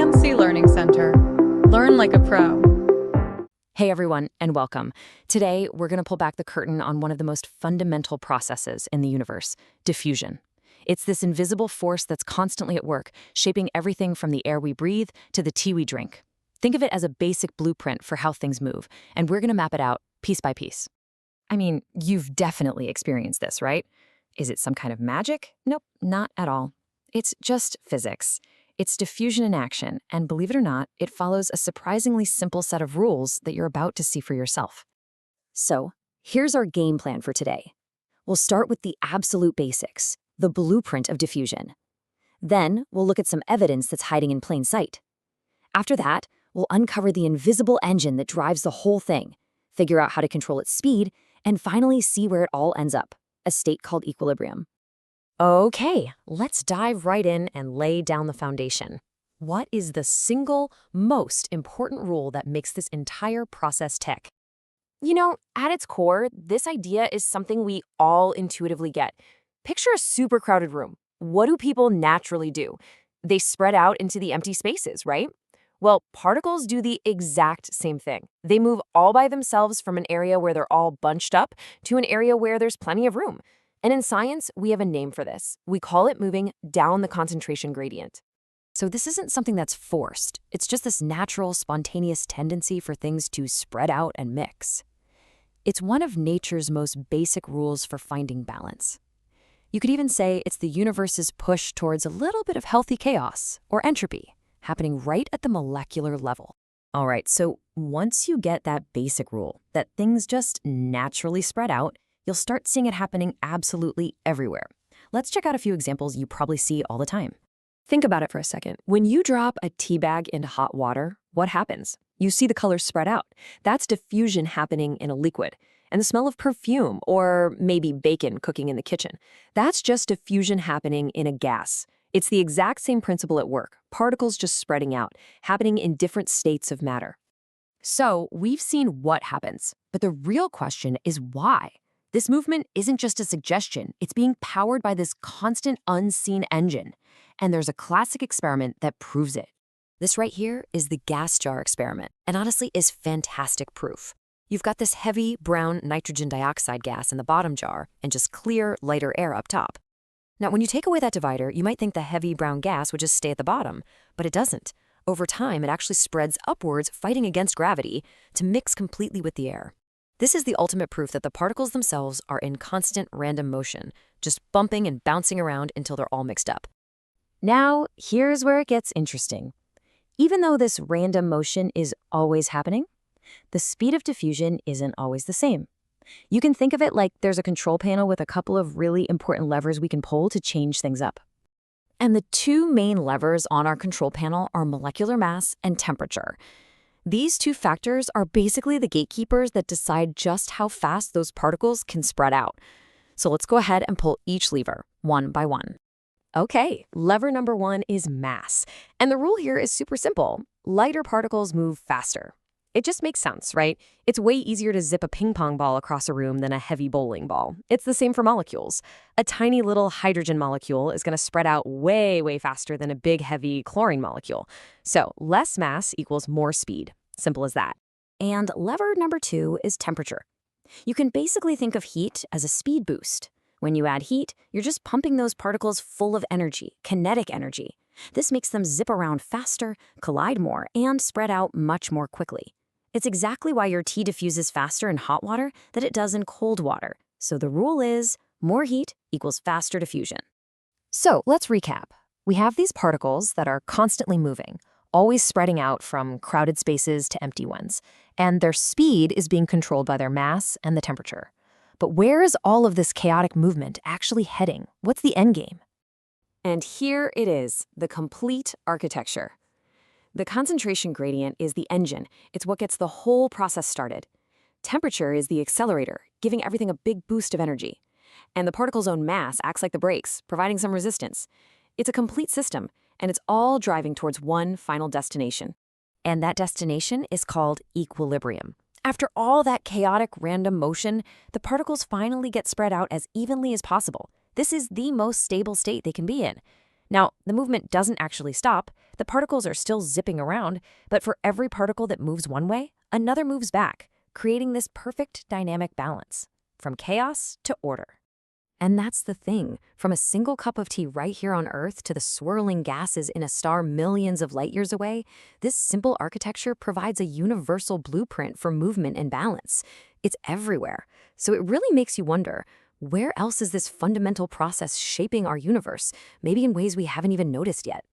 PMC Learning Center. Learn like a pro. Hey everyone, and welcome. Today, we're going to pull back the curtain on one of the most fundamental processes in the universe, diffusion. It's this invisible force that's constantly at work, shaping everything from the air we breathe to the tea we drink. Think of it as a basic blueprint for how things move, and we're going to map it out piece by piece. I mean, you've definitely experienced this, right? Is it some kind of magic? Nope, not at all. It's just physics. It's diffusion in action, and believe it or not, it follows a surprisingly simple set of rules that you're about to see for yourself. So, here's our game plan for today. We'll start with the absolute basics, the blueprint of diffusion. Then, we'll look at some evidence that's hiding in plain sight. After that, we'll uncover the invisible engine that drives the whole thing, figure out how to control its speed, and finally see where it all ends up, a state called equilibrium. Okay, let's dive right in and lay down the foundation. What is the single most important rule that makes this entire process tick? You know, at its core, this idea is something we all intuitively get. Picture a super crowded room. What do people naturally do? They spread out into the empty spaces, right? Well, particles do the exact same thing. They move all by themselves from an area where they're all bunched up to an area where there's plenty of room. And in science, we have a name for this. We call it moving down the concentration gradient. So this isn't something that's forced. It's just this natural, spontaneous tendency for things to spread out and mix. It's one of nature's most basic rules for finding balance. You could even say it's the universe's push towards a little bit of healthy chaos, or entropy, happening right at the molecular level. All right, so once you get that basic rule, that things just naturally spread out, you'll start seeing it happening absolutely everywhere. Let's check out a few examples you probably see all the time. Think about it for a second. When you drop a tea bag into hot water, what happens? You see the colors spread out. That's diffusion happening in a liquid. And the smell of perfume, or maybe bacon cooking in the kitchen, that's just diffusion happening in a gas. It's the exact same principle at work, particles just spreading out, happening in different states of matter. So we've seen what happens, but the real question is why? This movement isn't just a suggestion, it's being powered by this constant unseen engine. And there's a classic experiment that proves it. This right here is the gas jar experiment, and honestly is fantastic proof. You've got this heavy brown nitrogen dioxide gas in the bottom jar and just clear, lighter air up top. Now, when you take away that divider, you might think the heavy brown gas would just stay at the bottom, but it doesn't. Over time, it actually spreads upwards, fighting against gravity, to mix completely with the air. This is the ultimate proof that the particles themselves are in constant random motion, just bumping and bouncing around until they're all mixed up. Now, here's where it gets interesting. Even though this random motion is always happening, the speed of diffusion isn't always the same. You can think of it like there's a control panel with a couple of really important levers we can pull to change things up. And the two main levers on our control panel are molecular mass and temperature. These two factors are basically the gatekeepers that decide just how fast those particles can spread out. So let's go ahead and pull each lever, one by one. Okay, lever number one is mass. And the rule here is super simple. Lighter particles move faster. It just makes sense, right? It's way easier to zip a ping pong ball across a room than a heavy bowling ball. It's the same for molecules. A tiny little hydrogen molecule is going to spread out way, way faster than a big, heavy chlorine molecule. So less mass equals more speed. Simple as that. And lever number two is temperature. You can basically think of heat as a speed boost. When you add heat, you're just pumping those particles full of energy, kinetic energy. This makes them zip around faster, collide more, and spread out much more quickly. It's exactly why your tea diffuses faster in hot water than it does in cold water. So the rule is more heat equals faster diffusion. So let's recap. We have these particles that are constantly moving, always spreading out from crowded spaces to empty ones, and their speed is being controlled by their mass and the temperature. But where is all of this chaotic movement actually heading? What's the end game? And here it is, the complete architecture. The concentration gradient is the engine. It's what gets the whole process started. Temperature is the accelerator, giving everything a big boost of energy. And the particle's own mass acts like the brakes, providing some resistance. It's a complete system, and it's all driving towards one final destination. And that destination is called equilibrium. After all that chaotic random motion, the particles finally get spread out as evenly as possible. This is the most stable state they can be in. Now, the movement doesn't actually stop. The particles are still zipping around, but for every particle that moves one way, another moves back, creating this perfect dynamic balance, from chaos to order. And that's the thing. From a single cup of tea right here on Earth to the swirling gases in a star millions of light years away, this simple architecture provides a universal blueprint for movement and balance. It's everywhere. So it really makes you wonder, where else is this fundamental process shaping our universe, maybe in ways we haven't even noticed yet?